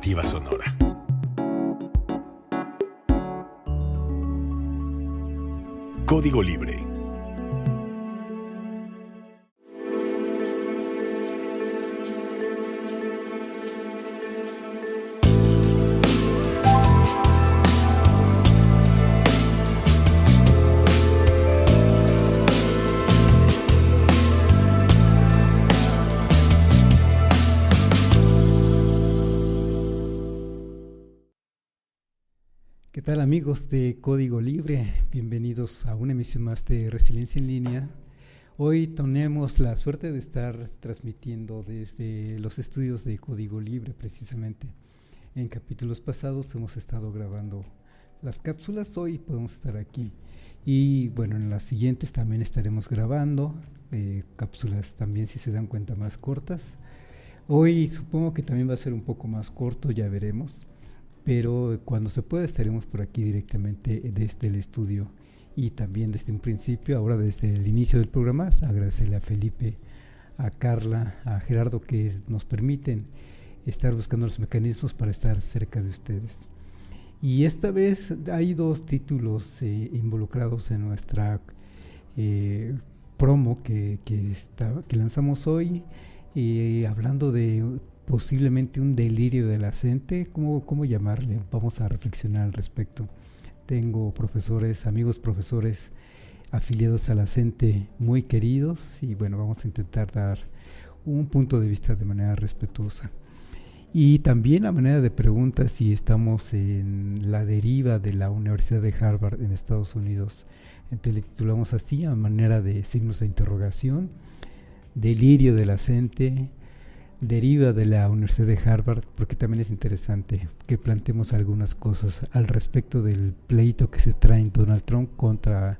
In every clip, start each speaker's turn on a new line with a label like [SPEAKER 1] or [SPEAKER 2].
[SPEAKER 1] Alternativa Sonora. Código Libre.
[SPEAKER 2] ¿Qué tal, amigos de Código Libre? Bienvenidos a una emisión más de Resiliencia en Línea. Hoy tenemos la suerte de estar transmitiendo desde los estudios de Código Libre, precisamente. En capítulos pasados hemos estado grabando las cápsulas, hoy podemos estar aquí. Y bueno, en las siguientes también estaremos grabando cápsulas también, si se dan cuenta, más cortas. Hoy supongo que también va a ser un poco más corto, ya veremos. Pero cuando se pueda estaremos por aquí directamente desde el estudio y también desde un principio, ahora desde el inicio del programa, agradecerle a Felipe, a Carla, a Gerardo que nos permiten estar buscando los mecanismos para estar cerca de ustedes. Y esta vez hay dos títulos involucrados en nuestra promo que lanzamos hoy, hablando de posiblemente un delirio de la gente, ¿cómo llamarle? Vamos a reflexionar al respecto. Tengo amigos profesores afiliados a la CENTE muy queridos y bueno, vamos a intentar dar un punto de vista de manera respetuosa. Y también a manera de preguntas, si estamos en la deriva de la Universidad de Harvard en Estados Unidos, entonces le titulamos así, a manera de signos de interrogación, delirio de la CENTE, deriva de la Universidad de Harvard, porque también es interesante que planteemos algunas cosas al respecto del pleito que se trae en Donald Trump contra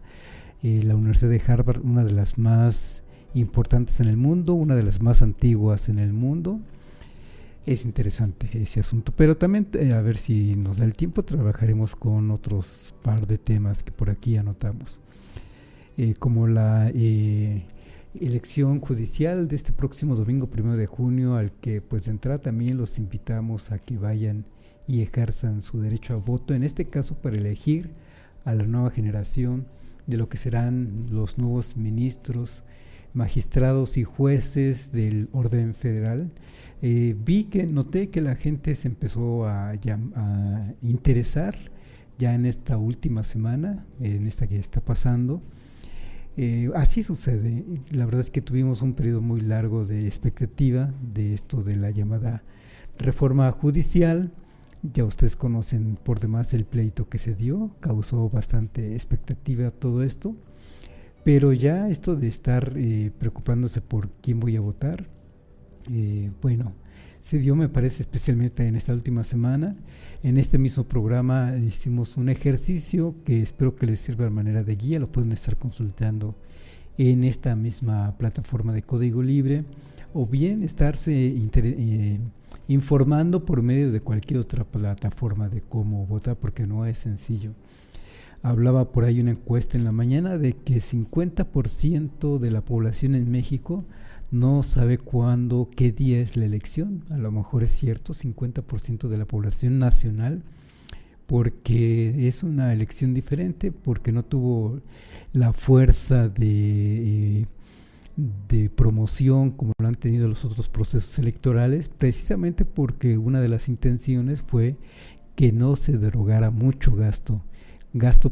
[SPEAKER 2] la Universidad de Harvard, una de las más importantes en el mundo, una de las más antiguas en el mundo. Es interesante ese asunto, pero también a ver si nos da el tiempo, trabajaremos con otros par de temas que por aquí anotamos, como la elección judicial de este próximo domingo 1 de junio, al que pues de entrada también los invitamos a que vayan y ejerzan su derecho a voto, en este caso para elegir a la nueva generación de lo que serán los nuevos ministros, magistrados y jueces del orden federal. Noté que la gente se empezó a interesar ya en esta última semana, en esta que está pasando. Así sucede. La verdad es que tuvimos un periodo muy largo de expectativa de esto de la llamada reforma judicial. Ya ustedes conocen por demás el pleito que se dio, causó bastante expectativa todo esto, pero ya esto de estar preocupándose por quién voy a votar, se dio, me parece, especialmente en esta última semana. En este mismo programa hicimos un ejercicio que espero que les sirva de manera de guía, lo pueden estar consultando en esta misma plataforma de Código Libre, o bien estarse informando por medio de cualquier otra plataforma de cómo votar, porque no es sencillo. Hablaba por ahí una encuesta en la mañana de que 50% de la población en México no sabe qué día es la elección. A lo mejor es cierto, 50% de la población nacional, porque es una elección diferente, porque no tuvo la fuerza de promoción como lo han tenido los otros procesos electorales, precisamente porque una de las intenciones fue que no se derogara mucho gasto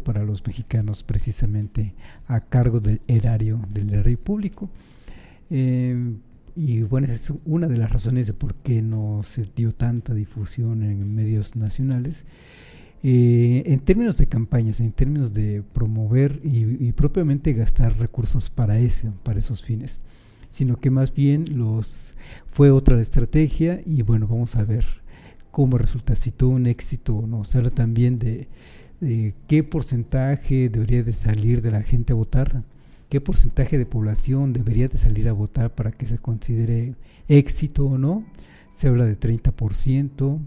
[SPEAKER 2] para los mexicanos, precisamente a cargo del erario público. Y bueno, esa es una de las razones de por qué no se dio tanta difusión en medios nacionales, en términos de campañas, en términos de promover y propiamente gastar recursos para esos fines, sino que más bien fue otra estrategia. Y bueno, vamos a ver cómo resulta, si tuvo un éxito o no. Se habla también de qué porcentaje debería de salir de la gente a votar, qué porcentaje de población debería de salir a votar para que se considere éxito o no. Se habla de 30%.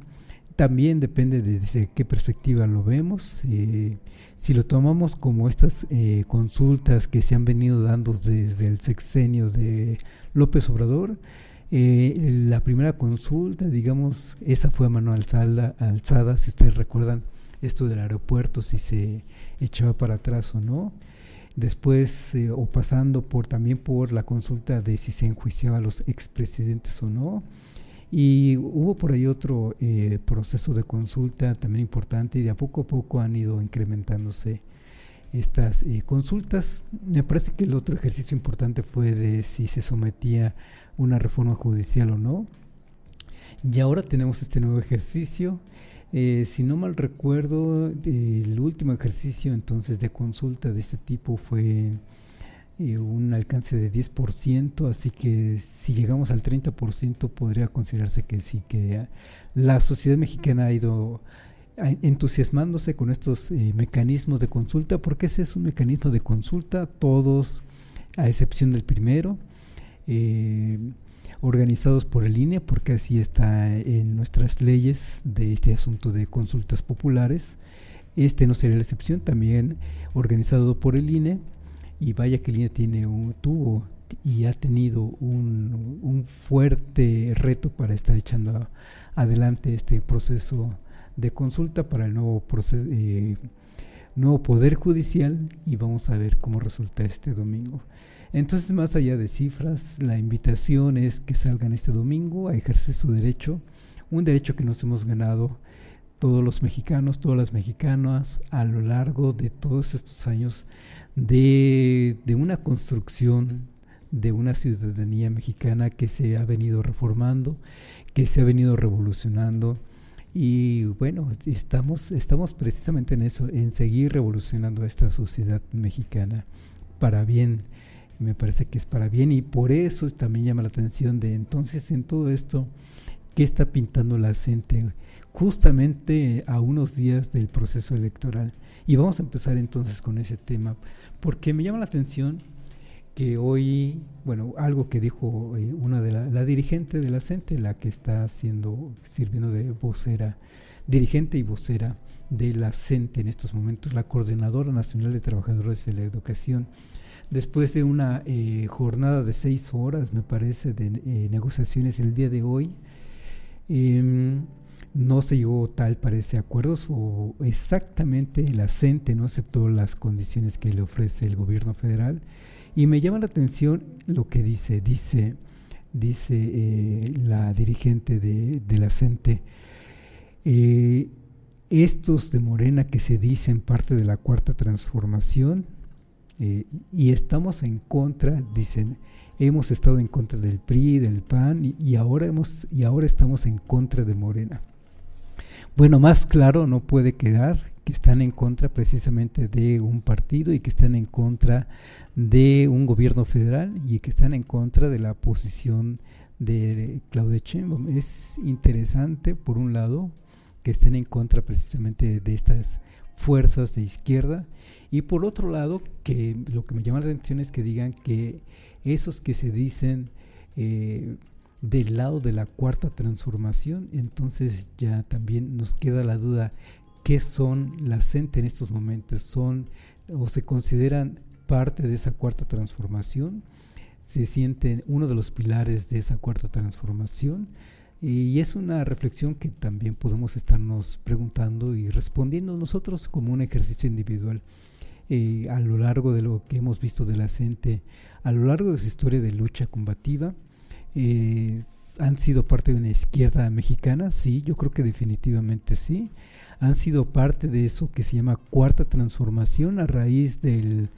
[SPEAKER 2] También depende desde qué perspectiva lo vemos. Si lo tomamos como estas consultas que se han venido dando desde el sexenio de López Obrador, La primera consulta, digamos, esa fue a mano alzada, si ustedes recuerdan esto del aeropuerto, si se echaba para atrás o no. Después, o pasando también por la consulta de si se enjuiciaba a los expresidentes o no. Y hubo por ahí otro proceso de consulta también importante, y de a poco han ido incrementándose estas consultas. Me parece que el otro ejercicio importante fue de si se sometía una reforma judicial o no. Y ahora tenemos este nuevo ejercicio. Si no mal recuerdo, el último ejercicio entonces de consulta de este tipo fue un alcance de 10%, así que si llegamos al 30% podría considerarse que sí, que la sociedad mexicana ha ido entusiasmándose con estos mecanismos de consulta, porque ese es un mecanismo de consulta, todos, a excepción del primero, organizados por el INE, porque así está en nuestras leyes de este asunto de consultas populares. Este no sería la excepción, también organizado por el INE, y vaya que el INE tuvo y ha tenido un fuerte reto para estar echando adelante este proceso de consulta para el nuevo Poder Judicial, y vamos a ver cómo resulta este domingo. Entonces, más allá de cifras, la invitación es que salgan este domingo a ejercer su derecho, un derecho que nos hemos ganado todos los mexicanos, todas las mexicanas, a lo largo de todos estos años de una construcción de una ciudadanía mexicana que se ha venido reformando, que se ha venido revolucionando. Y bueno, estamos precisamente en eso, en seguir revolucionando a esta sociedad mexicana para bien. Me parece que es para bien, y por eso también llama la atención de entonces en todo esto, ¿qué está pintando la gente justamente a unos días del proceso electoral? Y vamos a empezar entonces con ese tema, porque me llama la atención que hoy, bueno, algo que dijo una de la dirigente de la CENTE, la que está sirviendo de vocera, dirigente y vocera de la CENTE en estos momentos, la Coordinadora Nacional de Trabajadores de la Educación, después de una jornada de 6 horas, me parece, de negociaciones el día de hoy, no se llegó parece acuerdos, o exactamente la CENTE no aceptó las condiciones que le ofrece el gobierno federal. Y me llama la atención lo que dice la dirigente de la CENTE, estos de Morena que se dicen parte de la Cuarta Transformación, y estamos en contra, dicen, hemos estado en contra del PRI, del PAN, y ahora estamos en contra de Morena. Bueno, más claro no puede quedar que están en contra precisamente de un partido, y que están en contra de un gobierno federal, y que están en contra de la posición de Claudia Sheinbaum. Es interesante, por un lado, que estén en contra precisamente de estas fuerzas de izquierda, y por otro lado, que lo que me llama la atención es que digan que esos que se dicen del lado de la Cuarta Transformación, entonces ya también nos queda la duda, ¿qué son la CENTE en estos momentos? ¿Son o se consideran parte de esa Cuarta Transformación? ¿Se sienten uno de los pilares de esa Cuarta Transformación? Y es una reflexión que también podemos estarnos preguntando y respondiendo nosotros como un ejercicio individual. A lo largo de lo que hemos visto de la CENTE, a lo largo de su historia de lucha combativa, han sido parte de una izquierda mexicana, sí, yo creo que definitivamente sí. Han sido parte de eso que se llama Cuarta Transformación a raíz del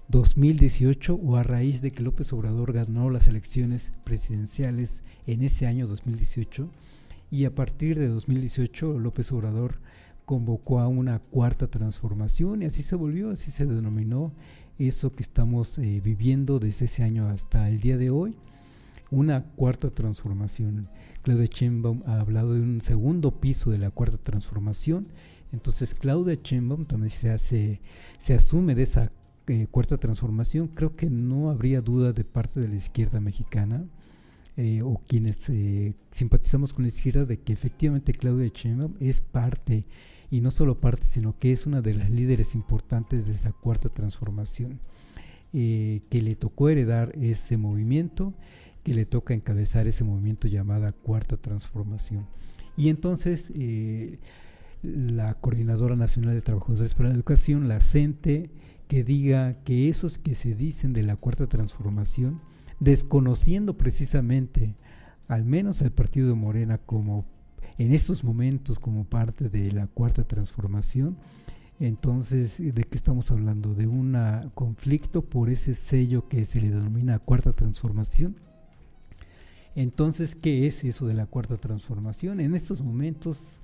[SPEAKER 2] 2018, o a raíz de que López Obrador ganó las elecciones presidenciales en ese año 2018, y a partir de 2018 López Obrador convocó a una Cuarta Transformación, y así se denominó eso que estamos viviendo desde ese año hasta el día de hoy, una Cuarta Transformación. Claudia Sheinbaum ha hablado de un segundo piso de la Cuarta Transformación. Entonces Claudia Sheinbaum también se asume de esa Cuarta Transformación. Creo que no habría duda de parte de la izquierda mexicana, o quienes simpatizamos con la izquierda, de que efectivamente Claudia Sheinbaum es parte, y no solo parte, sino que es una de las líderes importantes de esa Cuarta Transformación, que le tocó heredar ese movimiento, que le toca encabezar ese movimiento llamada Cuarta Transformación. Y entonces la Coordinadora Nacional de Trabajadores para la Educación, la CENTE, que diga que esos que se dicen de la Cuarta Transformación, desconociendo precisamente al menos al partido de Morena como en estos momentos como parte de la Cuarta Transformación, entonces ¿de qué estamos hablando? De un conflicto por ese sello que se le denomina Cuarta Transformación. Entonces, ¿qué es eso de la Cuarta Transformación? En estos momentos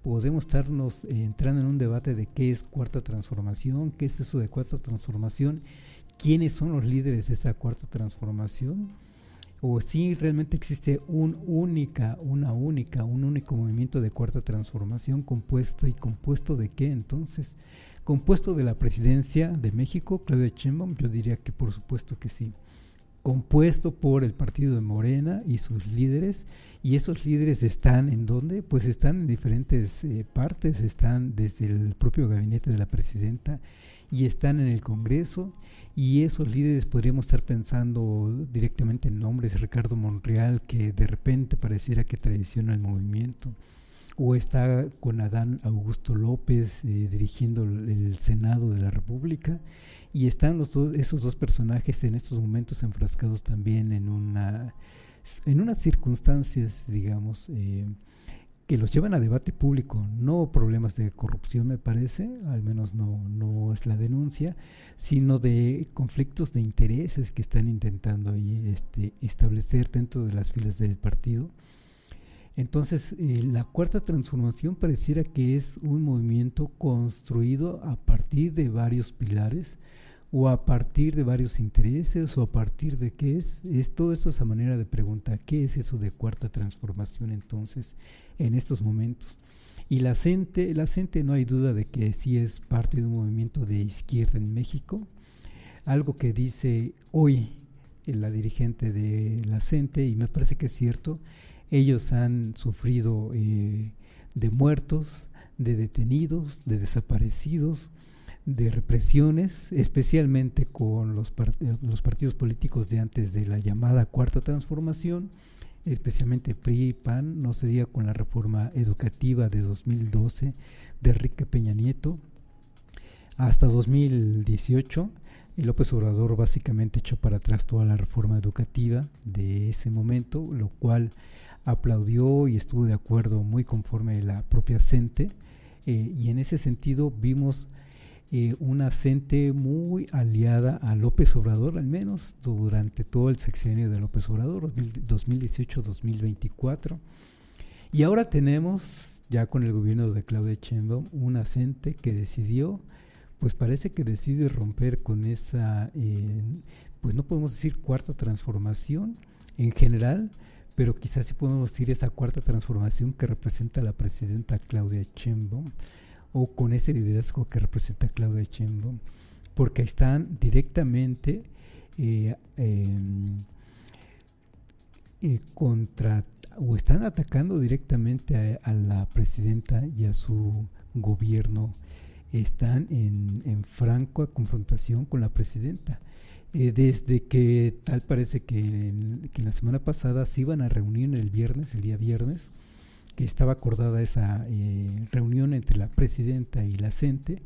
[SPEAKER 2] podemos estarnos entrando en un debate de qué es Cuarta Transformación, qué es eso de Cuarta Transformación, quiénes son los líderes de esa Cuarta Transformación, o si realmente existe un único movimiento de Cuarta Transformación compuesto de qué entonces, compuesto de la presidencia de México, Claudia Sheinbaum. Yo diría que por supuesto que sí, compuesto por el partido de Morena y sus líderes, y esos líderes están ¿en dónde? Pues están en diferentes partes, están desde el propio gabinete de la presidenta y están en el Congreso, y esos líderes podríamos estar pensando directamente en nombres: Ricardo Monreal, que de repente pareciera que traiciona el movimiento, o está con Adán Augusto López dirigiendo el Senado de la República, y están esos dos personajes en estos momentos enfrascados también en unas circunstancias, digamos, que los llevan a debate público, no problemas de corrupción, me parece, al menos no es la denuncia, sino de conflictos de intereses que están intentando ahí establecer dentro de las filas del partido. Entonces, la Cuarta Transformación pareciera que es un movimiento construido a partir de varios pilares, o a partir de varios intereses, o a partir de qué es todo eso, esa manera de preguntar, ¿qué es eso de Cuarta Transformación entonces en estos momentos? Y la CENTE no hay duda de que sí es parte de un movimiento de izquierda en México, algo que dice hoy la dirigente de la CENTE, y me parece que es cierto. Ellos han sufrido de muertos, de detenidos, de desaparecidos, de represiones, especialmente con los partidos políticos de antes de la llamada Cuarta Transformación, especialmente PRI y PAN, no se diga con la reforma educativa de 2012 de Enrique Peña Nieto, hasta 2018, y López Obrador básicamente echó para atrás toda la reforma educativa de ese momento, lo cual aplaudió y estuvo de acuerdo muy conforme la propia CENTE, y en ese sentido vimos una CENTE muy aliada a López Obrador, al menos durante todo el sexenio de López Obrador, 2018-2024. Y ahora tenemos, ya con el gobierno de Claudia Sheinbaum, una CENTE que decidió, pues parece que decide romper con esa, pues no podemos decir Cuarta Transformación en general, pero quizás sí podemos decir esa Cuarta Transformación que representa la presidenta Claudia Sheinbaum, o con ese liderazgo que representa Claudia Sheinbaum, porque están directamente o están atacando directamente a la presidenta y a su gobierno. Están en franca confrontación con la presidenta. Desde que tal parece que en la semana pasada se iban a reunir el día viernes, que estaba acordada esa reunión entre la presidenta y la CENTE,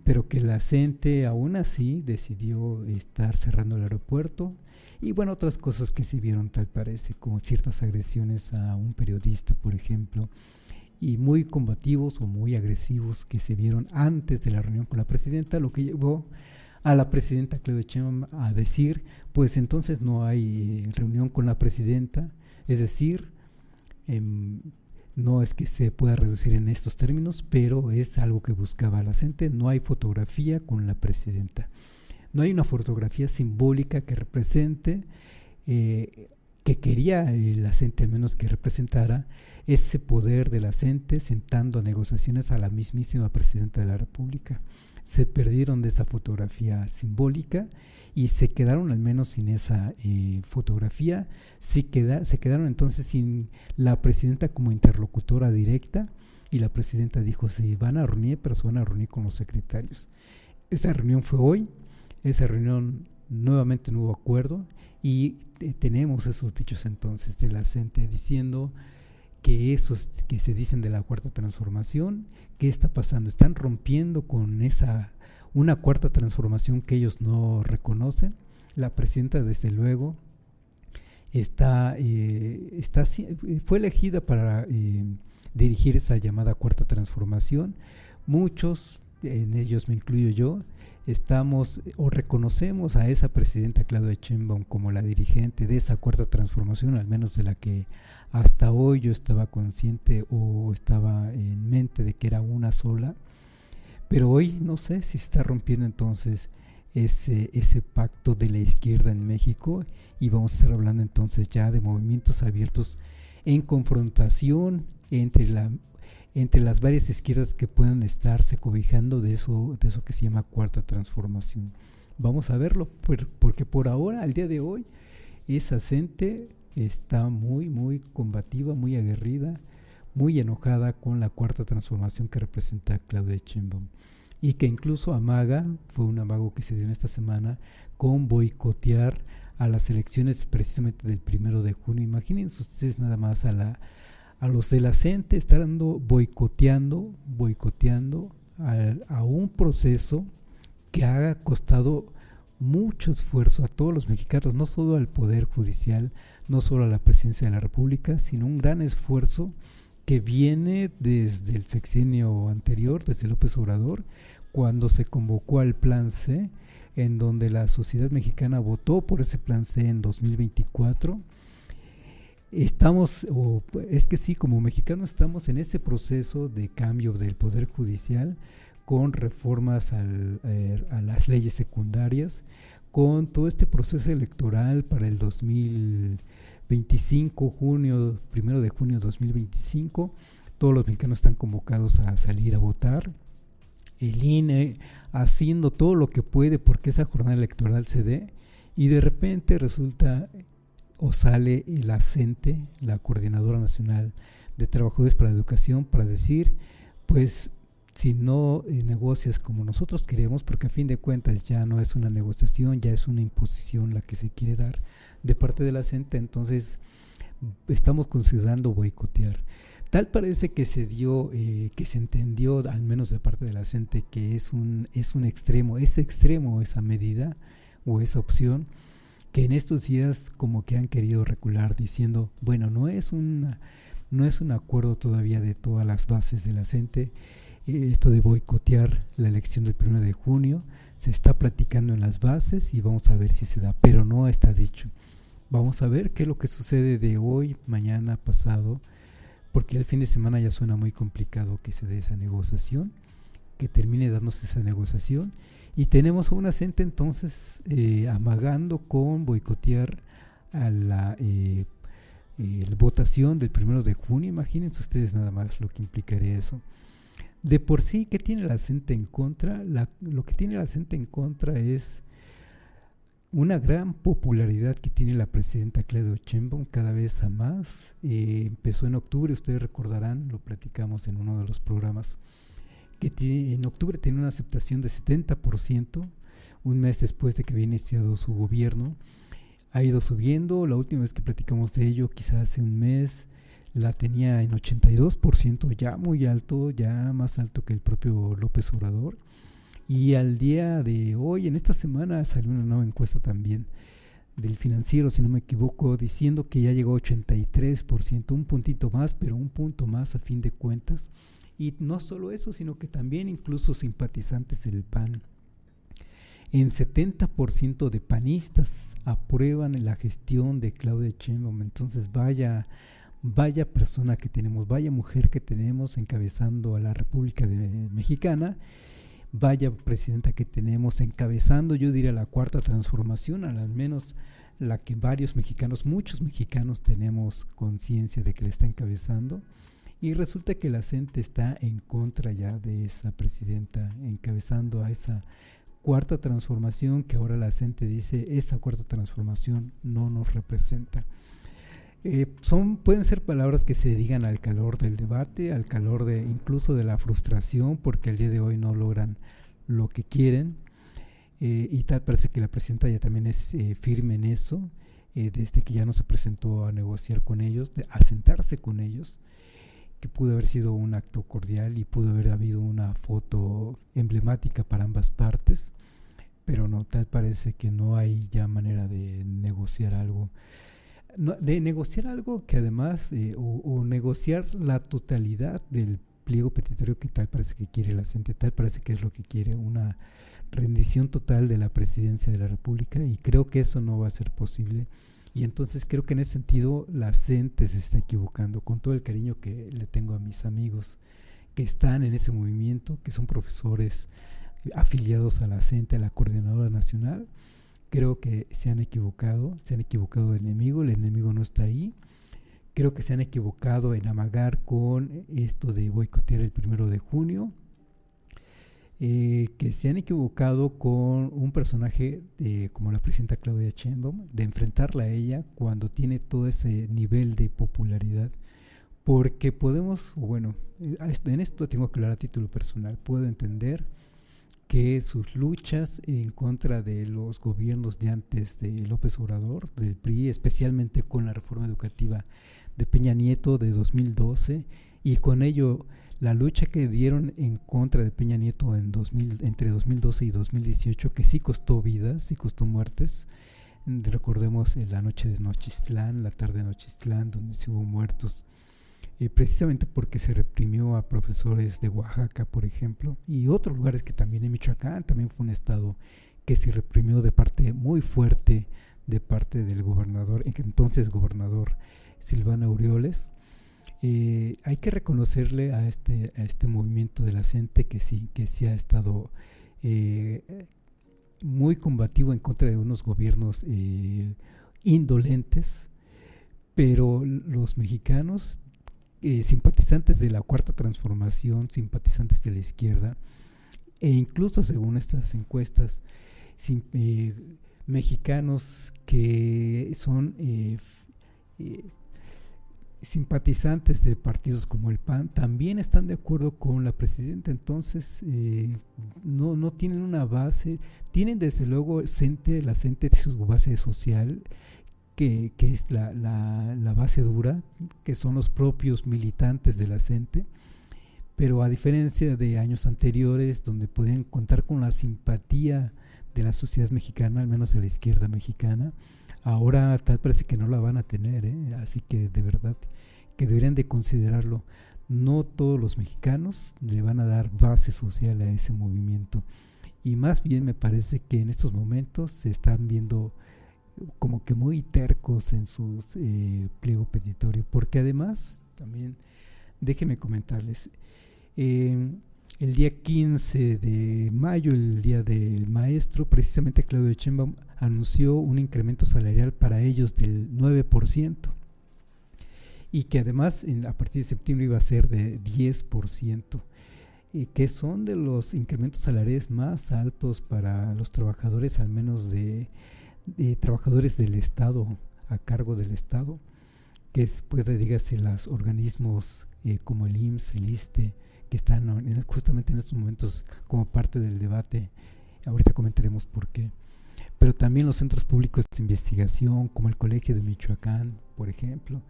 [SPEAKER 2] pero que la CENTE aún así decidió estar cerrando el aeropuerto, y bueno, otras cosas que se vieron tal parece, como ciertas agresiones a un periodista, por ejemplo, y muy combativos o muy agresivos que se vieron antes de la reunión con la presidenta, lo que llevó a la presidenta Claudia Sheinbaum a decir, pues entonces no hay reunión con la presidenta, es decir, no es que se pueda reducir en estos términos, pero es algo que buscaba la CENTE. No hay fotografía con la presidenta, no hay una fotografía simbólica que represente, que quería la CENTE al menos que representara ese poder de la CENTE sentando a negociaciones a la mismísima presidenta de la República. Se perdieron de esa fotografía simbólica y se quedaron al menos sin esa fotografía. Se quedaron entonces sin la presidenta como interlocutora directa, y la presidenta dijo: se van a reunir, pero se van a reunir con los secretarios. Esa reunión fue hoy. Esa reunión nuevamente no hubo acuerdo y tenemos esos dichos entonces de la CENTE diciendo que esos que se dicen de la cuarta transformación, ¿qué está pasando? Están rompiendo con una cuarta transformación que ellos no reconocen. La presidenta, desde luego, fue elegida para dirigir esa llamada cuarta transformación. Muchos, en ellos me incluyo yo, estamos o reconocemos a esa presidenta Claudia Sheinbaum como la dirigente de esa cuarta transformación, al menos de la que hasta hoy yo estaba consciente o estaba en mente de que era una sola, pero hoy no sé si se está rompiendo entonces ese pacto de la izquierda en México y vamos a estar hablando entonces ya de movimientos abiertos en confrontación entre las varias izquierdas que puedan estarse cobijando de eso que se llama cuarta transformación. Vamos a verlo, porque por ahora, al día de hoy, esa CENTE está muy, muy combativa, muy aguerrida, muy enojada con la cuarta transformación que representa Claudia Sheinbaum y que incluso fue un amago que se dio en esta semana con boicotear a las elecciones precisamente del 1 de junio. Imagínense ustedes nada más a los de la CENTE estar boicoteando a un proceso que ha costado mucho esfuerzo a todos los mexicanos, no solo al Poder Judicial, no solo a la Presidencia de la República, sino un gran esfuerzo que viene desde el sexenio anterior, desde López Obrador, cuando se convocó al Plan C, en donde la sociedad mexicana votó por ese Plan C en 2024. Como mexicanos estamos en ese proceso de cambio del Poder Judicial, con reformas a las leyes secundarias, con todo este proceso electoral para el 2025, 1 de junio de 2025, todos los mexicanos están convocados a salir a votar, el INE haciendo todo lo que puede porque esa jornada electoral se dé, y de repente resulta o sale la CENTE, la Coordinadora Nacional de Trabajadores para la Educación, para decir, pues si no negocias como nosotros queremos, porque a fin de cuentas ya no es una negociación, ya es una imposición la que se quiere dar de parte de la CENTE, entonces estamos considerando boicotear. Tal parece que se entendió, al menos de parte de la CENTE, que es un extremo esa medida o esa opción, que en estos días como que han querido recular diciendo, bueno, no es un acuerdo todavía de todas las bases de la CENTE, esto de boicotear la elección del 1 de junio, se está platicando en las bases y vamos a ver si se da, pero no está dicho. Vamos a ver qué es lo que sucede de hoy, mañana, pasado, porque el fin de semana ya suena muy complicado que se dé esa negociación, que termine dándose esa negociación, y tenemos a una CENTE entonces amagando con boicotear a la votación del 1 de junio. Imagínense ustedes nada más lo que implicaría eso. De por sí, ¿qué tiene la CENTE en contra? Lo que tiene la CENTE en contra es una gran popularidad que tiene la presidenta Claudia Sheinbaum, cada vez a más. Empezó en octubre, ustedes recordarán, lo platicamos en uno de los programas, que en octubre tiene una aceptación de 70%, un mes después de que había iniciado su gobierno. Ha ido subiendo, la última vez que platicamos de ello, quizás hace un mes, la tenía en 82%, ya muy alto, ya más alto que el propio López Obrador. Y al día de hoy, en esta semana, salió una nueva encuesta también del Financiero, si no me equivoco, diciendo que ya llegó a 83%, un puntito más, pero un punto más a fin de cuentas. Y no solo eso, sino que también incluso simpatizantes del PAN. En 70% de panistas aprueban la gestión de Claudia Sheinbaum. Entonces vaya persona que tenemos, vaya mujer que tenemos encabezando a la República Mexicana, vaya presidenta que tenemos encabezando, yo diría, la cuarta transformación, al menos la que muchos mexicanos tenemos conciencia de que la está encabezando. Y resulta que la CENTE está en contra ya de esa presidenta, encabezando a esa cuarta transformación, que ahora la CENTE dice, esa cuarta transformación no nos representa. Pueden ser palabras que se digan al calor del debate, al calor incluso de la frustración, porque al día de hoy no logran lo que quieren. y tal parece que la presidenta ya también es firme en eso, desde que ya no se presentó a negociar con ellos, a sentarse con ellos, que pudo haber sido un acto cordial y pudo haber habido una foto emblemática para ambas partes, pero no, tal parece que no hay ya manera de negociar algo. No, de negociar algo que además, o negociar la totalidad del pliego petitorio que tal parece que quiere la gente, tal parece que es lo que quiere, una rendición total de la presidencia de la República, y creo que eso no va a ser posible. Y entonces creo que en ese sentido la gente se está equivocando, con todo el cariño que le tengo a mis amigos que están en ese movimiento, que son profesores afiliados a la CENTE, a la Coordinadora Nacional. Creo que se han equivocado de enemigo, el enemigo no está ahí. Creo que se han equivocado en amagar con esto de boicotear el 1 de junio, que se han equivocado con un personaje como la presidenta Claudia Sheinbaum, de enfrentarla a ella cuando tiene todo ese nivel de popularidad, porque podemos, bueno, en esto tengo que hablar a título personal, puedo entender que sus luchas en contra de los gobiernos de antes de López Obrador, del PRI, especialmente con la reforma educativa de Peña Nieto de 2012, y con ello la lucha que dieron en contra de Peña Nieto entre 2012 y 2018, que sí costó vidas, sí costó muertes. Recordemos la noche de Nochistlán, la tarde de Nochistlán, donde sí hubo muertos, precisamente porque se reprimió a profesores de Oaxaca, por ejemplo, y otros lugares, que también en Michoacán también fue un estado que se reprimió de parte muy fuerte de parte del gobernador, entonces gobernador Silvano Aureoles. Hay que reconocerle a este movimiento de la gente que sí ha estado muy combativo en contra de unos gobiernos indolentes, pero los mexicanos, simpatizantes de la Cuarta Transformación, simpatizantes de la izquierda, e incluso según estas encuestas, mexicanos que son simpatizantes de partidos como el PAN, también están de acuerdo con la presidenta. Entonces no tienen una base, tienen desde luego la CENTE su base social, que es la base dura, que son los propios militantes de la CENTE, pero a diferencia de años anteriores, donde podían contar con la simpatía de la sociedad mexicana, al menos de la izquierda mexicana, ahora tal parece que no la van a tener, así que de verdad que deberían de considerarlo. No todos los mexicanos le van a dar base social a ese movimiento, y más bien me parece que en estos momentos se están viendo como que muy tercos en su pliego petitorio, porque además también déjenme comentarles, el día 15 de mayo, el día del maestro, precisamente Claudia Sheinbaum anunció un incremento salarial para ellos del 9%, y que además a partir de septiembre iba a ser de 10%, que son de los incrementos salariales más altos para los trabajadores, al menos de trabajadores del Estado, a cargo del Estado, que dígase los organismos como el IMSS, el ISSSTE, que están justamente en estos momentos como parte del debate. Ahorita comentaremos por qué. Pero también los centros públicos de investigación, como el Colegio de Michoacán, por ejemplo.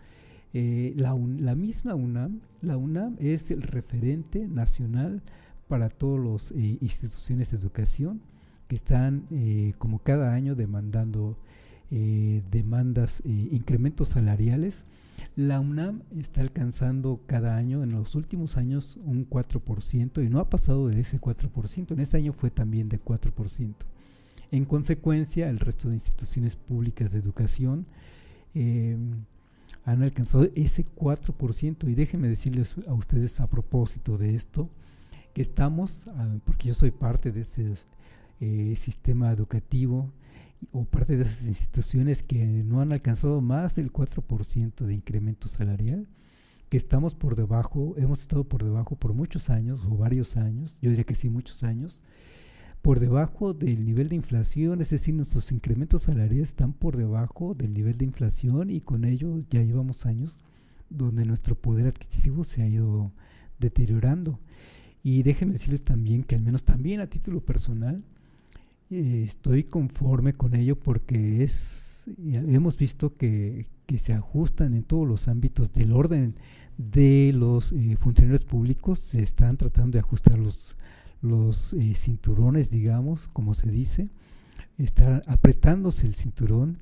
[SPEAKER 2] La misma UNAM, la UNAM es el referente nacional para todas las instituciones de educación, que están como cada año demandando incrementos salariales. La UNAM está alcanzando cada año, en los últimos años, un 4%, y no ha pasado de ese 4%. En este año fue también de 4%. En consecuencia, el resto de instituciones públicas de educación han alcanzado ese 4%. Y déjenme decirles a ustedes, a propósito de esto, que estamos, porque yo soy parte de ese sistema educativo, o parte de esas instituciones que no han alcanzado más del 4% de incremento salarial, que estamos por debajo, hemos estado por debajo por muchos años, o varios años, yo diría que sí, muchos años, por debajo del nivel de inflación. Es decir, nuestros incrementos salariales están por debajo del nivel de inflación, y con ello ya llevamos años donde nuestro poder adquisitivo se ha ido deteriorando. Y déjenme decirles también que, al menos también a título personal, estoy conforme con ello porque hemos visto que se ajustan en todos los ámbitos del orden de los funcionarios públicos. Se están tratando de ajustar los cinturones, digamos, como se dice, estar apretándose el cinturón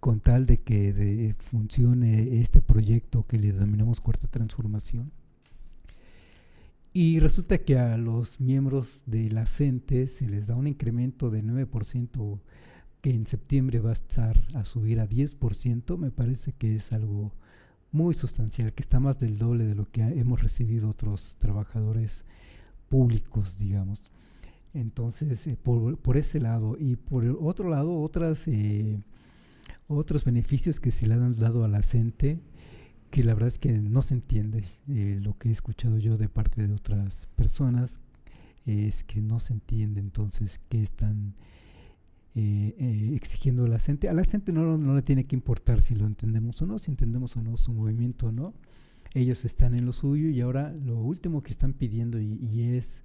[SPEAKER 2] con tal de que funcione este proyecto que le denominamos Cuarta Transformación. Y resulta que a los miembros de la CENTE se les da un incremento de 9%, que en septiembre va a estar a subir a 10%. Me parece que es algo muy sustancial, que está más del doble de lo que hemos recibido otros trabajadores públicos, digamos. Entonces, por ese lado, y por el otro lado, otros beneficios que se le han dado a la CENTE, que la verdad es que no se entiende. Lo que he escuchado yo de parte de otras personas es que no se entiende entonces qué están exigiendo a la CENTE. A la CENTE no le tiene que importar si lo entendemos o no, si entendemos o no su movimiento o no. Ellos están en lo suyo, y ahora lo último que están pidiendo, y es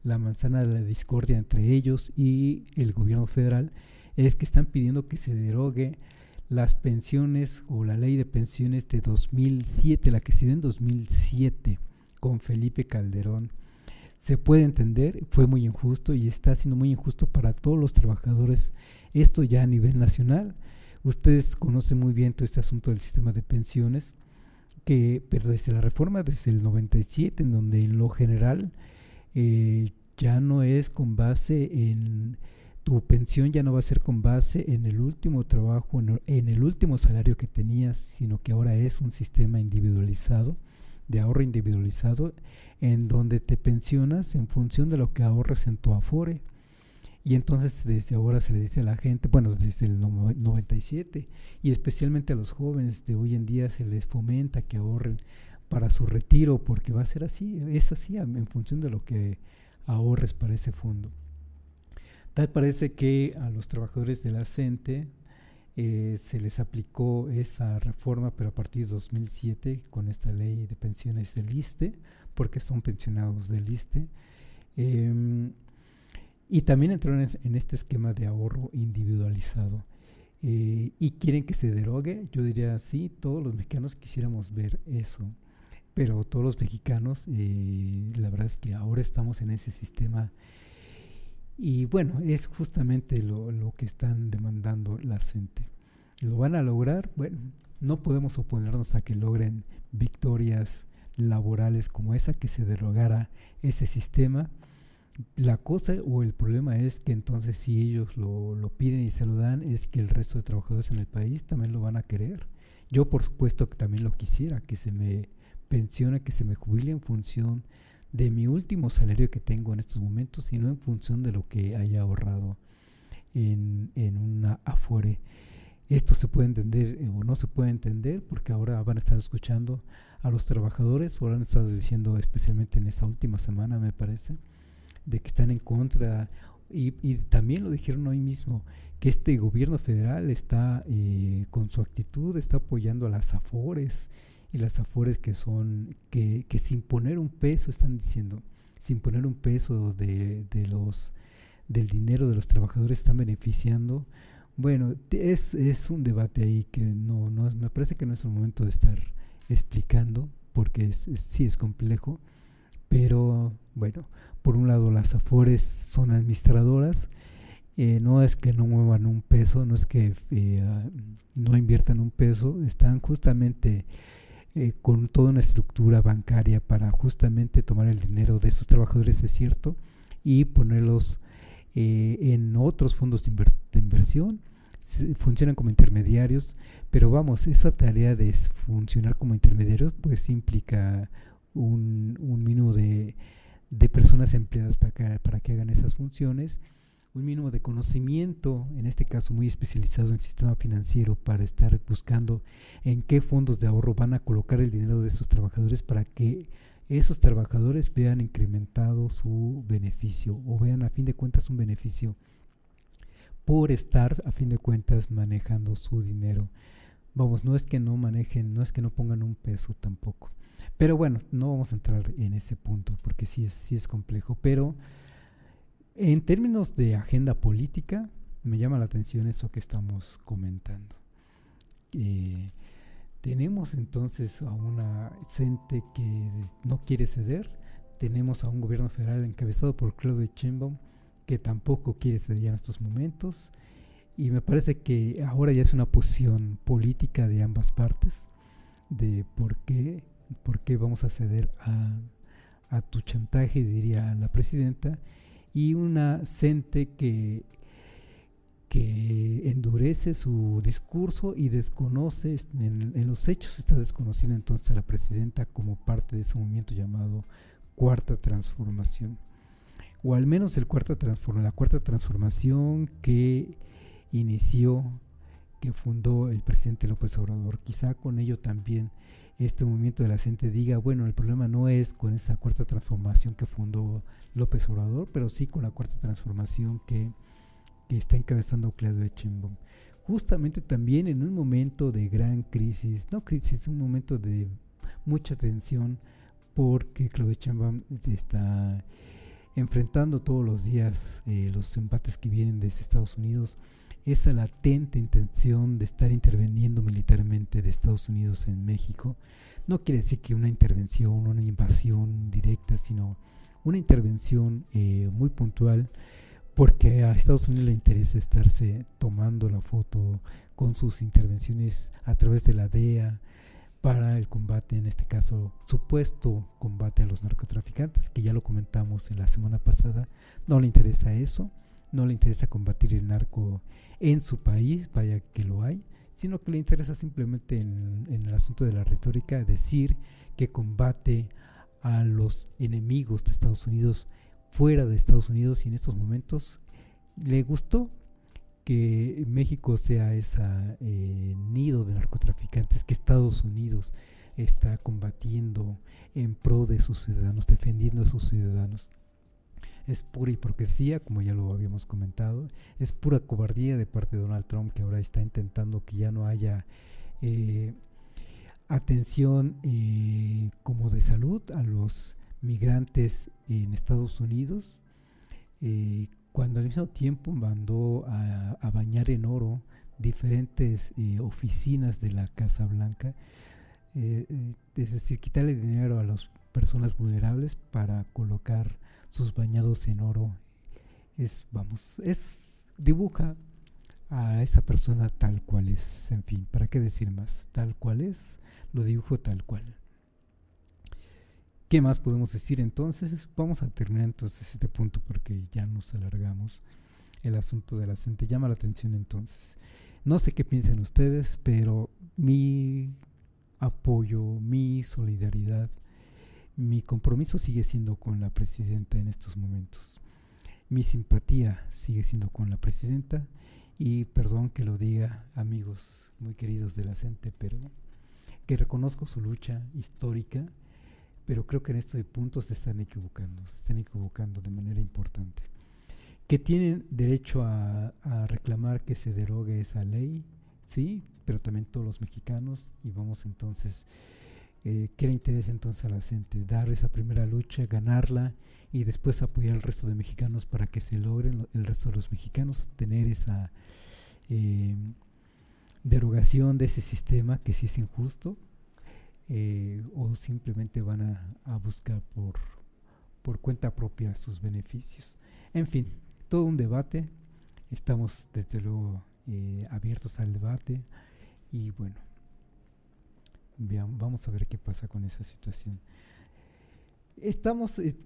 [SPEAKER 2] la manzana de la discordia entre ellos y el gobierno federal, es que están pidiendo que se derogue las pensiones o la ley de pensiones de 2007, la que se dio en 2007 con Felipe Calderón. Se puede entender, fue muy injusto y está siendo muy injusto para todos los trabajadores, esto ya a nivel nacional. Ustedes conocen muy bien todo este asunto del sistema de pensiones, pero desde la reforma, desde el 97, en donde en lo general ya no es con base en tu pensión, ya no va a ser con base en el último trabajo, en el último salario que tenías, sino que ahora es un sistema individualizado, de ahorro individualizado, en donde te pensionas en función de lo que ahorres en tu Afore. Y entonces desde ahora se le dice a la gente, bueno, desde el 97, y especialmente a los jóvenes de hoy en día, se les fomenta que ahorren para su retiro, porque va a ser así, es así en función de lo que ahorres para ese fondo. Tal parece que a los trabajadores de la CENTE se les aplicó esa reforma, pero a partir de 2007, con esta ley de pensiones del ISSSTE, porque son pensionados del ISSSTE, y también entraron en este esquema de ahorro individualizado, y quieren que se derogue. Yo diría, sí, todos los mexicanos quisiéramos ver eso, pero todos los mexicanos, la verdad es que ahora estamos en ese sistema. Y bueno, es justamente lo que están demandando la CENTE. ¿Lo van a lograr? Bueno, no podemos oponernos a que logren victorias laborales como esa, que se derogara ese sistema. La cosa o el problema es que entonces, si ellos lo piden y se lo dan, es que el resto de trabajadores en el país también lo van a querer. Yo por supuesto que también lo quisiera, que se me pensione, que se me jubile en función de mi último salario que tengo en estos momentos, y no en función de lo que haya ahorrado en una Afore. Esto se puede entender o no se puede entender, porque ahora van a estar escuchando a los trabajadores, o han estado diciendo, especialmente en esta última semana, me parece, de que están en contra, y también lo dijeron hoy mismo, que este gobierno federal está con su actitud, está apoyando a las Afores, y las Afores que sin poner un peso, están diciendo, sin poner un peso del dinero de los trabajadores, están beneficiando. Bueno, es un debate ahí que no me parece que no es el momento de estar explicando, porque sí es complejo, pero bueno, por un lado las Afores son administradoras, no es que no muevan un peso, no es que no inviertan un peso, están justamente con toda una estructura bancaria para justamente tomar el dinero de esos trabajadores, es cierto, y ponerlos en otros fondos de inversión. Funcionan como intermediarios, pero vamos, esa tarea de funcionar como intermediarios pues implica un mínimo de personas empleadas para que hagan esas funciones, un mínimo de conocimiento, en este caso muy especializado en el sistema financiero, para estar buscando en qué fondos de ahorro van a colocar el dinero de esos trabajadores, para que esos trabajadores vean incrementado su beneficio, o vean a fin de cuentas un beneficio por estar a fin de cuentas manejando su dinero. Vamos, no es que no manejen, no es que no pongan un peso tampoco, pero bueno, no vamos a entrar en ese punto porque sí es complejo, pero En términos de agenda política, me llama la atención eso que estamos comentando. Tenemos entonces a una CENTE que no quiere ceder, tenemos a un gobierno federal encabezado por Claudia Sheinbaum que tampoco quiere ceder en estos momentos, y me parece que ahora ya es una posición política de ambas partes de por qué vamos a ceder a tu chantaje, diría la presidenta, y una CENTE que endurece su discurso y desconoce, en los hechos está desconociendo entonces a la presidenta como parte de ese movimiento llamado Cuarta Transformación, o al menos la Cuarta Transformación que inició, que fundó el presidente López Obrador. Quizá con ello también este movimiento de la CENTE diga, bueno, el problema no es con esa Cuarta Transformación que fundó López Obrador, pero sí con la Cuarta Transformación que está encabezando Claudia Sheinbaum. Justamente también en un momento de gran crisis, un momento de mucha tensión, porque Claudia Sheinbaum está enfrentando todos los días los embates que vienen desde Estados Unidos, esa latente intención de estar interviniendo militarmente de Estados Unidos en México. No quiere decir que una intervención, una invasión directa, sino una intervención muy puntual, porque a Estados Unidos le interesa estarse tomando la foto con sus intervenciones a través de la DEA para el combate, en este caso supuesto combate a los narcotraficantes, que ya lo comentamos en la semana pasada. No le interesa eso, no le interesa combatir el narco en su país, vaya que lo hay, sino que le interesa simplemente en el asunto de la retórica decir que combate a los enemigos de Estados Unidos fuera de Estados Unidos, y en estos momentos le gustó que México sea ese nido de narcotraficantes que Estados Unidos está combatiendo en pro de sus ciudadanos, defendiendo a sus ciudadanos. Es pura hipocresía, como ya lo habíamos comentado, es pura cobardía de parte de Donald Trump, que ahora está intentando que ya no haya atención como de salud a los migrantes en Estados Unidos, cuando al mismo tiempo mandó a bañar en oro diferentes oficinas de la Casa Blanca, es decir, quitarle dinero a las personas vulnerables para colocar sus bañados en oro. Dibuja a esa persona tal cual es, en fin, ¿para qué decir más? Tal cual es, lo dibujo tal cual. ¿Qué más podemos decir entonces? Vamos a terminar entonces este punto porque ya nos alargamos. El asunto de la CENTE llama la atención entonces. No sé qué piensan ustedes, pero mi apoyo, mi solidaridad, mi compromiso sigue siendo con la presidenta en estos momentos. Mi simpatía sigue siendo con la presidenta, y perdón que lo diga, amigos muy queridos de la CENTE, pero que reconozco su lucha histórica, pero creo que en estos puntos se están equivocando de manera importante. Que tienen derecho a reclamar que se derogue esa ley, sí, pero también todos los mexicanos, y vamos entonces, ¿qué le interesa entonces a la CENTE? Dar esa primera lucha, ganarla, y después apoyar al resto de mexicanos para que se logren el resto de los mexicanos, tener esa derogación de ese sistema que sí es injusto. O simplemente van a buscar por cuenta propia sus beneficios. En fin, todo un debate. Estamos desde luego abiertos al debate, y bueno, vamos a ver qué pasa con esa situación.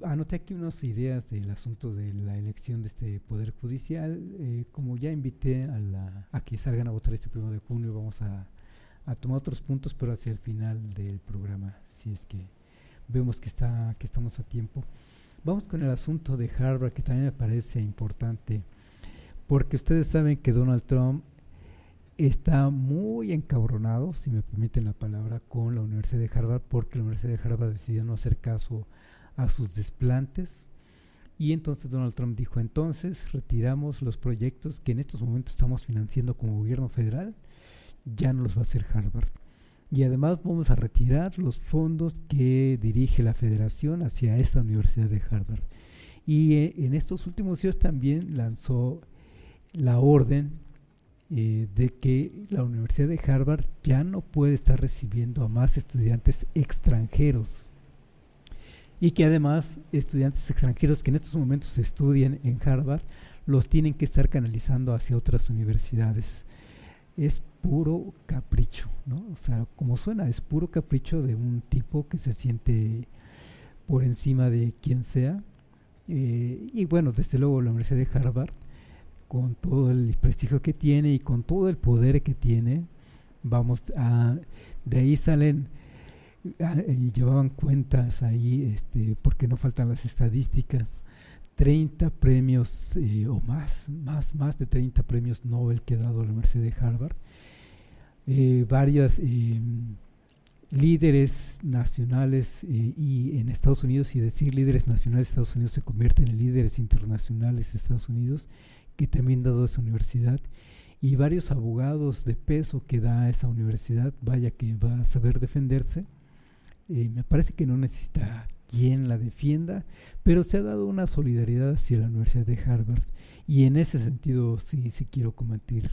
[SPEAKER 2] Anoté aquí unas ideas del asunto de la elección de este Poder Judicial. Como ya invité a que salgan a votar este 1 de junio, vamos a tomar otros puntos, pero hacia el final del programa, si es que vemos que estamos a tiempo. Vamos con el asunto de Harvard, que también me parece importante, porque ustedes saben que Donald Trump está muy encabronado, si me permiten la palabra, con la Universidad de Harvard, porque la Universidad de Harvard decidió no hacer caso a sus desplantes, y entonces Donald Trump dijo: entonces retiramos los proyectos que en estos momentos estamos financiando como gobierno federal, ya no los va a hacer Harvard, y además vamos a retirar los fondos que dirige la federación hacia esa Universidad de Harvard. Y en estos últimos días también lanzó la orden de que la Universidad de Harvard ya no puede estar recibiendo a más estudiantes extranjeros, y que además estudiantes extranjeros que en estos momentos estudian en Harvard los tienen que estar canalizando hacia otras universidades. Es puro capricho, ¿no? O sea, como suena, es puro capricho de un tipo que se siente por encima de quien sea. Y bueno, desde luego la Universidad de Harvard, con todo el prestigio que tiene y con todo el poder que tiene, de ahí salen, y llevaban cuentas ahí, porque no faltan las estadísticas, 30 premios o más de 30 premios Nobel que ha dado la Universidad de Harvard, varias líderes nacionales y en Estados Unidos, y decir líderes nacionales de Estados Unidos se convierten en líderes internacionales de Estados Unidos, que también ha dado esa universidad, y varios abogados de peso que da esa universidad. Vaya que va a saber defenderse. Me parece que no necesita quien la defienda, pero se ha dado una solidaridad hacia la Universidad de Harvard, y en ese sentido sí quiero compartir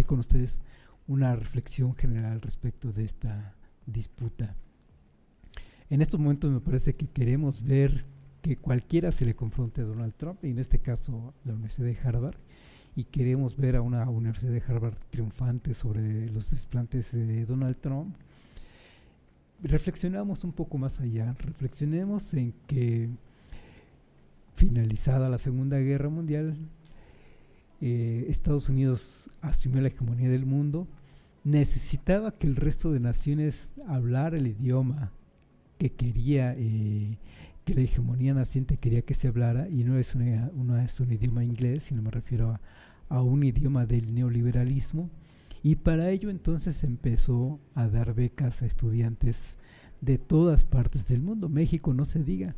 [SPEAKER 2] con ustedes una reflexión general respecto de esta disputa. En estos momentos me parece que queremos ver que cualquiera se le confronte a Donald Trump, y en este caso la Universidad de Harvard, y queremos ver a una Universidad de Harvard triunfante sobre los desplantes de Donald Trump. Reflexionamos un poco más allá, reflexionemos en que finalizada la Segunda Guerra Mundial, Estados Unidos asumió la hegemonía del mundo, necesitaba que el resto de naciones hablara el idioma que quería, que la hegemonía naciente quería que se hablara, y no es un idioma inglés, sino me refiero a un idioma del neoliberalismo. Y para ello entonces empezó a dar becas a estudiantes de todas partes del mundo. México, no se diga.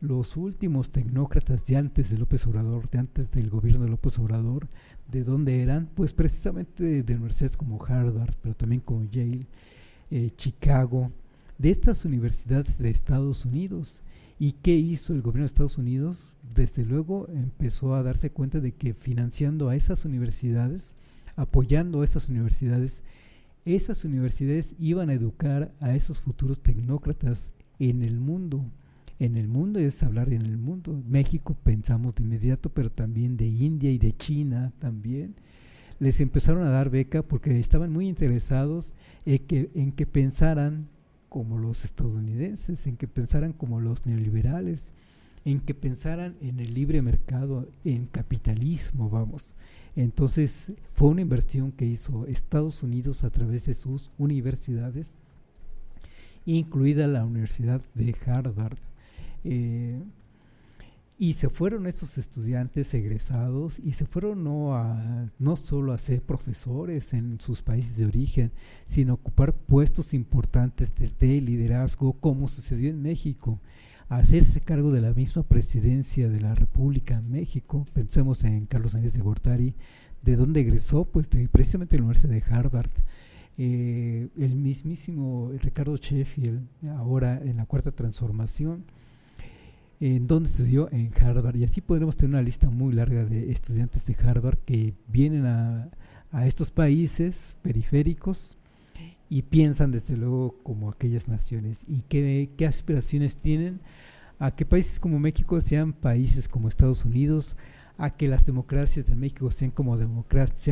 [SPEAKER 2] Los últimos tecnócratas de antes de López Obrador, de antes del gobierno de López Obrador, ¿de dónde eran? Pues precisamente de universidades como Harvard, pero también como Yale, Chicago, de estas universidades de Estados Unidos. ¿Y qué hizo el gobierno de Estados Unidos? Desde luego empezó a darse cuenta de que financiando a esas universidades, apoyando a esas universidades iban a educar a esos futuros tecnócratas en el mundo. En el mundo es hablar en el mundo. México pensamos de inmediato, pero también de India y de China también. Les empezaron a dar beca porque estaban muy interesados en que pensaran como los estadounidenses, en que pensaran como los neoliberales, en que pensaran en el libre mercado, en capitalismo, vamos. Entonces fue una inversión que hizo Estados Unidos a través de sus universidades, incluida la Universidad de Harvard. Y se fueron estos estudiantes egresados, y se fueron no solo a ser profesores en sus países de origen, sino a ocupar puestos importantes de liderazgo, como sucedió en México, a hacerse cargo de la misma presidencia de la República en México. Pensemos en Carlos Salinas de Gortari, de donde egresó, pues precisamente de la Universidad de Harvard. El mismísimo Ricardo Sheffield, ahora en la Cuarta Transformación, en donde estudió en Harvard, y así podremos tener una lista muy larga de estudiantes de Harvard que vienen a estos países periféricos y piensan desde luego como aquellas naciones, y qué aspiraciones tienen a que países como México sean países como Estados Unidos, a que las democracias de México sean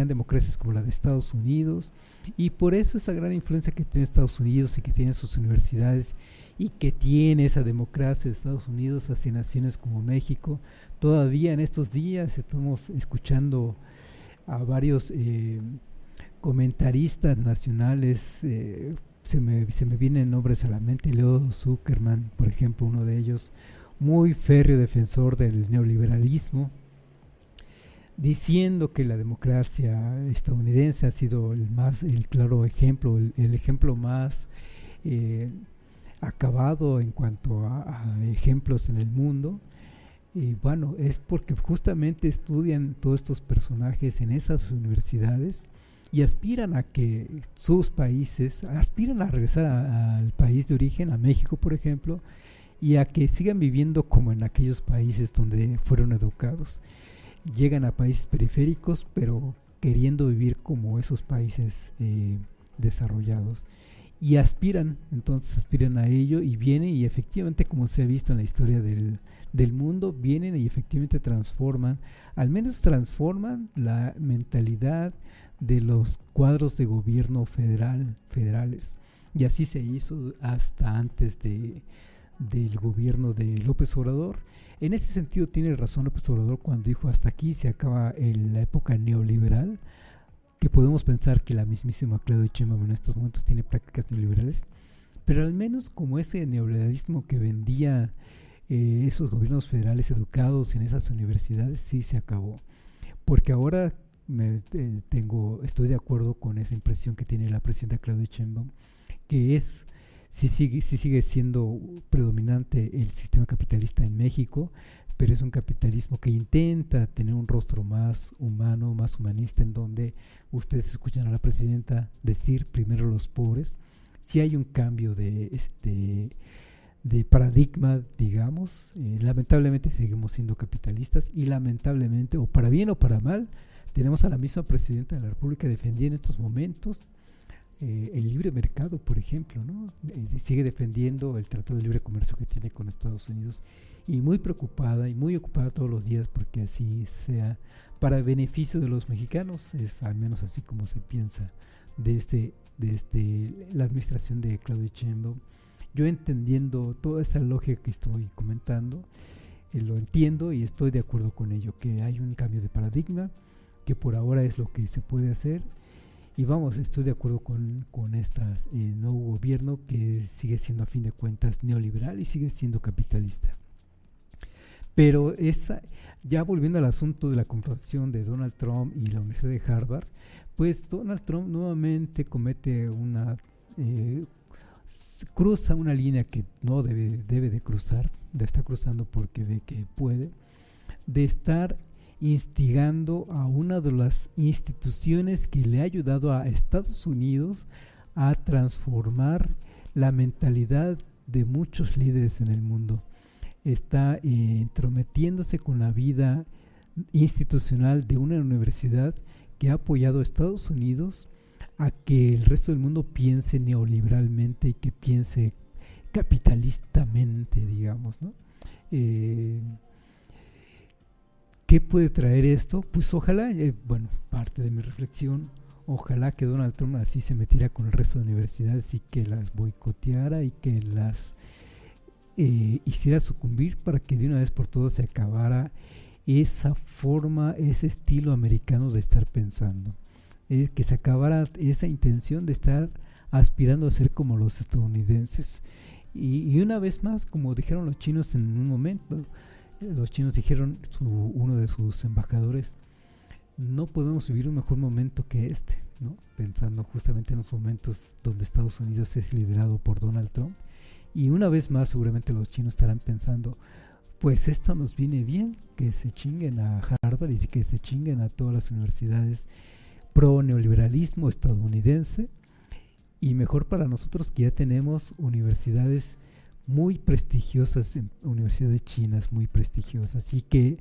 [SPEAKER 2] democracias como la de Estados Unidos. Y por eso esa gran influencia que tiene Estados Unidos y que tiene sus universidades, y que tiene esa democracia de Estados Unidos hacia naciones como México. Todavía en estos días estamos escuchando a varios comentaristas nacionales, se me vienen nombres a la mente. Leo Zuckerman, por ejemplo, uno de ellos, muy férreo defensor del neoliberalismo, diciendo que la democracia estadounidense ha sido el claro ejemplo, el ejemplo más acabado en cuanto a ejemplos en el mundo. Y bueno, es porque justamente estudian todos estos personajes en esas universidades y aspiran a que sus países, aspiran a regresar al país de origen, a México por ejemplo, y a que sigan viviendo como en aquellos países donde fueron educados. Llegan a países periféricos, pero queriendo vivir como esos países desarrollados. Y entonces aspiran a ello y vienen y efectivamente, como se ha visto en la historia del mundo, vienen y efectivamente al menos transforman la mentalidad de los cuadros de gobierno federales. Y así se hizo hasta antes del gobierno de López Obrador. En ese sentido tiene razón López Obrador cuando dijo hasta aquí se acaba la época neoliberal, que podemos pensar que la mismísima Claudia Sheinbaum en estos momentos tiene prácticas neoliberales, pero al menos como ese neoliberalismo que vendía esos gobiernos federales educados en esas universidades sí se acabó, porque ahora estoy de acuerdo con esa impresión que tiene la presidenta Claudia Sheinbaum, que sí sigue siendo predominante el sistema capitalista en México, pero es un capitalismo que intenta tener un rostro más humano, más humanista, en donde ustedes escuchan a la presidenta decir primero los pobres. Sí hay un cambio de paradigma, digamos. Lamentablemente seguimos siendo capitalistas y lamentablemente, o para bien o para mal, tenemos a la misma presidenta de la República defendiendo en estos momentos el libre mercado, por ejemplo, ¿no? Sigue defendiendo el Tratado de Libre Comercio que tiene con Estados Unidos, y muy preocupada y muy ocupada todos los días porque así sea para beneficio de los mexicanos. Es al menos así como se piensa de la administración de Claudia Sheinbaum. Yo, entendiendo toda esa lógica que estoy comentando, lo entiendo y estoy de acuerdo con ello, que hay un cambio de paradigma, que por ahora es lo que se puede hacer. Y vamos, estoy de acuerdo con este nuevo gobierno que sigue siendo a fin de cuentas neoliberal y sigue siendo capitalista. Pero ya volviendo al asunto de la comparación de Donald Trump y la Universidad de Harvard, pues Donald Trump nuevamente cruza una línea que no debe de cruzar, está cruzando porque ve que puede, de estar instigando a una de las instituciones que le ha ayudado a Estados Unidos a transformar la mentalidad de muchos líderes en el mundo. Está entrometiéndose con la vida institucional de una universidad que ha apoyado a Estados Unidos a que el resto del mundo piense neoliberalmente y que piense capitalistamente, digamos, ¿no? ¿Qué puede traer esto? Pues ojalá, parte de mi reflexión, ojalá que Donald Trump así se metiera con el resto de universidades y que las boicoteara y que las hiciera sucumbir para que de una vez por todas se acabara esa forma, ese estilo americano de estar pensando, que se acabara esa intención de estar aspirando a ser como los estadounidenses. Y una vez más, como dijeron los chinos en un momento, los chinos dijeron, uno de sus embajadores, no podemos vivir un mejor momento que este, ¿no? Pensando justamente en los momentos donde Estados Unidos es liderado por Donald Trump. Y una vez más seguramente los chinos estarán pensando, pues esto nos viene bien, que se chinguen a Harvard y que se chinguen a todas las universidades pro neoliberalismo estadounidense, y mejor para nosotros que ya tenemos universidades muy prestigiosas, universidades chinas muy prestigiosas, y que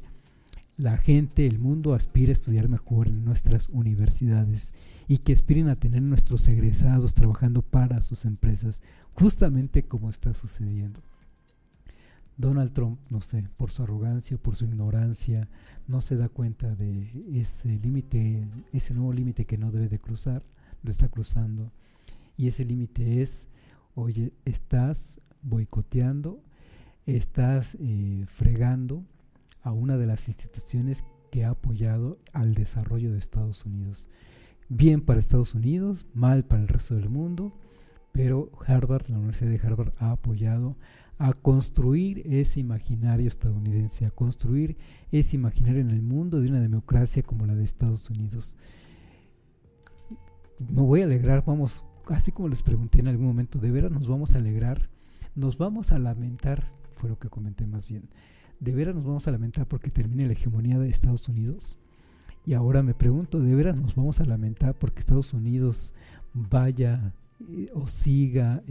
[SPEAKER 2] la gente, el mundo aspira a estudiar mejor en nuestras universidades y que aspiren a tener nuestros egresados trabajando para sus empresas, justamente como está sucediendo. Donald Trump, no sé, por su arrogancia, por su ignorancia, no se da cuenta de ese límite, ese nuevo límite que no debe de cruzar, lo está cruzando, y ese límite es, oye, estás boicoteando, estás fregando a una de las instituciones que ha apoyado al desarrollo de Estados Unidos. Bien para Estados Unidos, mal para el resto del mundo, pero Harvard, la Universidad de Harvard, ha apoyado a construir ese imaginario estadounidense, a construir ese imaginario en el mundo de una democracia como la de Estados Unidos. Me voy a alegrar, vamos, así como les pregunté en algún momento, ¿de veras nos vamos a alegrar? ¿Nos vamos a lamentar? Fue lo que comenté más bien. ¿De veras nos vamos a lamentar porque termine la hegemonía de Estados Unidos? Y ahora me pregunto, ¿de veras nos vamos a lamentar porque Estados Unidos vaya o siga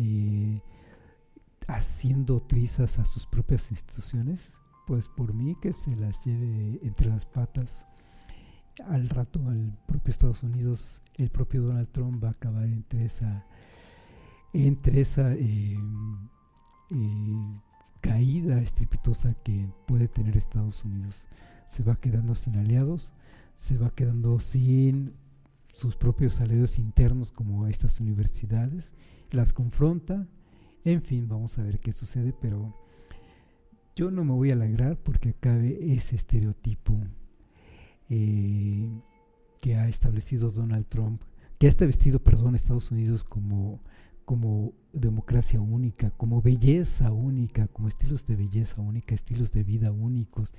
[SPEAKER 2] haciendo trizas a sus propias instituciones, pues por mí que se las lleve entre las patas. Al rato el propio Estados Unidos, el propio Donald Trump va a acabar entre esa caída estrepitosa que puede tener Estados Unidos. Se va quedando sin aliados, se va quedando sin sus propios aliados internos como estas universidades, las confronta. En fin, vamos a ver qué sucede, pero yo no me voy a alegrar porque acabe ese estereotipo que ha establecido Donald Trump, que ha establecido, Estados Unidos como democracia única, como belleza única, como estilos de belleza única, estilos de vida únicos,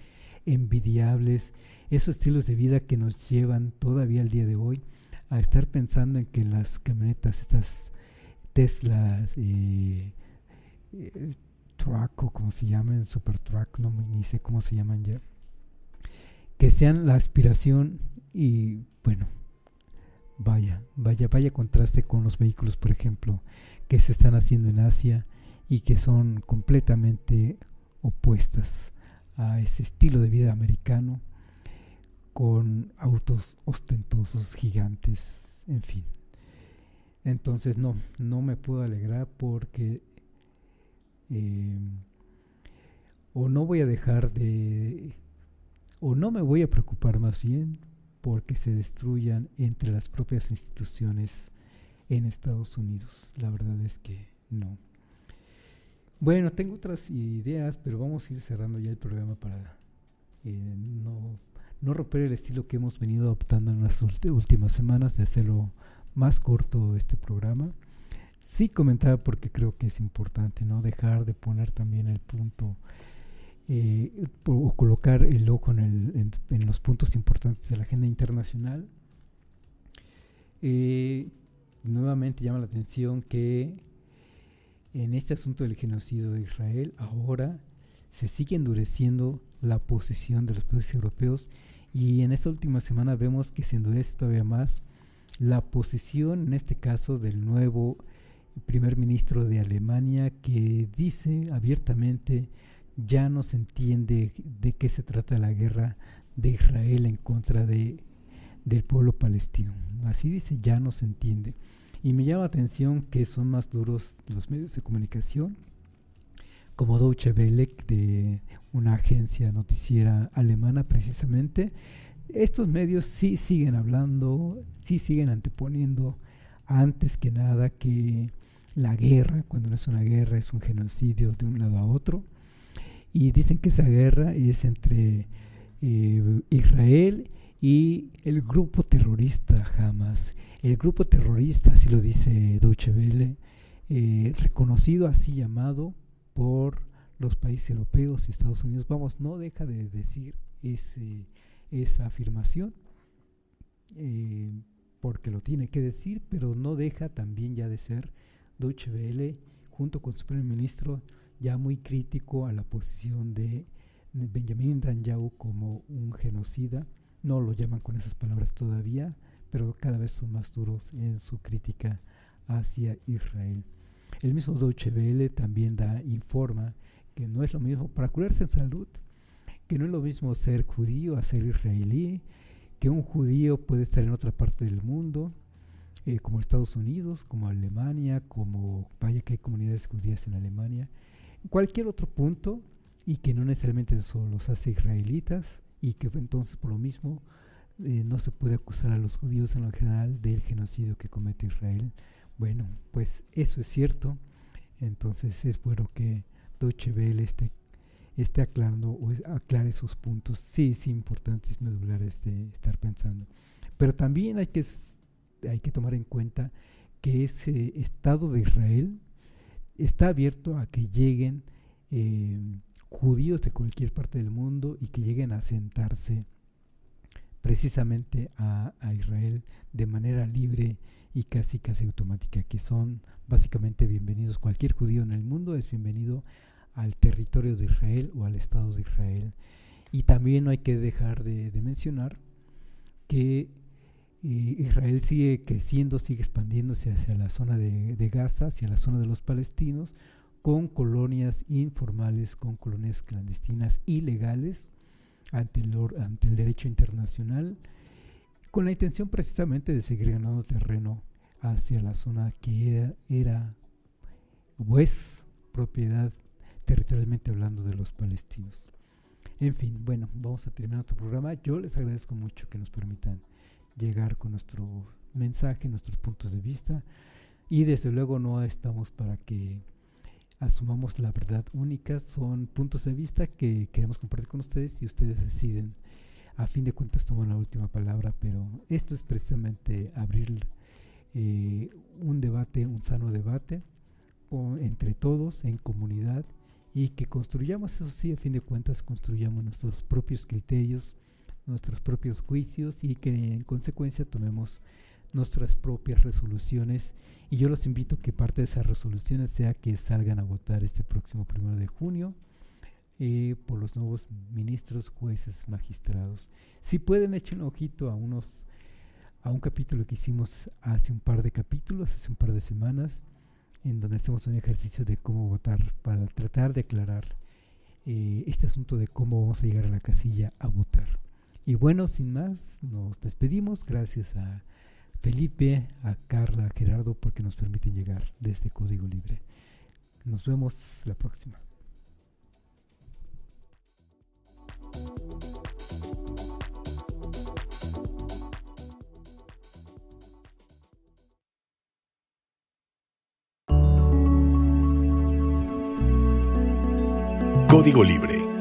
[SPEAKER 2] envidiables, esos estilos de vida que nos llevan todavía al día de hoy a estar pensando en que las camionetas, estas Teslas, truck o como se llaman, super truck, no ni sé cómo se llaman ya, que sean la aspiración. Y bueno, vaya contraste con los vehículos, por ejemplo, que se están haciendo en Asia y que son completamente opuestas a ese estilo de vida americano, con autos ostentosos, gigantes, en fin. Entonces no me puedo alegrar porque o no voy a dejar de, o no me voy a preocupar más bien porque se destruyan entre las propias instituciones en Estados Unidos. La verdad es que no. Bueno, tengo otras ideas, pero vamos a ir cerrando ya el programa para no romper el estilo que hemos venido adoptando en las últimas semanas, de hacerlo más corto este programa. Sí comentar porque creo que es importante no dejar de poner también el punto o colocar el ojo en los puntos importantes de la agenda internacional. Nuevamente llama la atención que en este asunto del genocidio de Israel ahora se sigue endureciendo la posición de los países europeos, y en esta última semana vemos que se endurece todavía más la posición, en este caso, del nuevo primer ministro de Alemania, que dice abiertamente: ya no se entiende de qué se trata la guerra de Israel en contra del pueblo palestino. Así dice, ya no se entiende. Y me llama la atención que son más duros los medios de comunicación, como Deutsche Welle, de una agencia noticiera alemana precisamente. Estos medios sí siguen hablando, sí siguen anteponiendo antes que nada que la guerra, cuando no es una guerra, es un genocidio de un lado a otro. Y dicen que esa guerra es entre Israel y el grupo terrorista Hamas. El grupo terrorista, así lo dice Deutsche Welle, reconocido, así llamado por los países europeos y Estados Unidos. Vamos, no deja de decir esa afirmación, porque lo tiene que decir, pero no deja también ya de ser Deutsche Welle, junto con su primer ministro, ya muy crítico a la posición de Benjamin Netanyahu como un genocida. No lo llaman con esas palabras todavía, pero cada vez son más duros en su crítica hacia Israel. El mismo Deutsche Welle también informa que no es lo mismo, para curarse en salud, que no es lo mismo ser judío a ser israelí, que un judío puede estar en otra parte del mundo, como Estados Unidos, como Alemania, como vaya que hay comunidades judías en Alemania, cualquier otro punto, y que no necesariamente eso los hace israelitas, y que entonces por lo mismo no se puede acusar a los judíos en lo general del genocidio que comete Israel. Bueno, pues eso es cierto. Entonces es bueno que Deutsche Welle esté aclarando o aclare esos puntos. Sí, es importante, es medular estar pensando. Pero también hay que tomar en cuenta que ese Estado de Israel está abierto a que lleguen judíos de cualquier parte del mundo y que lleguen a asentarse precisamente a Israel de manera libre y casi automática, que son básicamente bienvenidos. Cualquier judío en el mundo es bienvenido al territorio de Israel o al Estado de Israel. Y también no hay que dejar de mencionar que Israel sigue creciendo, sigue expandiéndose hacia la zona de Gaza, hacia la zona de los palestinos, con colonias informales, con colonias clandestinas ilegales ante el derecho internacional, con la intención precisamente de seguir ganando terreno hacia la zona que era o es propiedad territorialmente hablando de los palestinos. En fin, bueno, vamos a terminar nuestro programa. Yo les agradezco mucho que nos permitan llegar con nuestro mensaje, nuestros puntos de vista, y desde luego no estamos para que asumamos la verdad única, son puntos de vista que queremos compartir con ustedes y ustedes deciden. A fin de cuentas toman la última palabra, pero esto es precisamente abrir un debate, un sano debate entre todos, en comunidad, y que construyamos, eso sí, a fin de cuentas construyamos nuestros propios criterios, nuestros propios juicios, y que en consecuencia tomemos nuestras propias resoluciones. Y yo los invito a que parte de esas resoluciones sea que salgan a votar este próximo 1 de junio por los nuevos ministros, jueces, magistrados. Si pueden, echen un ojito a un capítulo que hicimos hace un par de semanas, en donde hacemos un ejercicio de cómo votar para tratar de aclarar este asunto de cómo vamos a llegar a la casilla a votar. Y bueno, sin más, nos despedimos. Gracias a Felipe, a Carla, a Gerardo, porque nos permiten llegar desde Código Libre. Nos vemos la próxima.
[SPEAKER 1] Código Libre.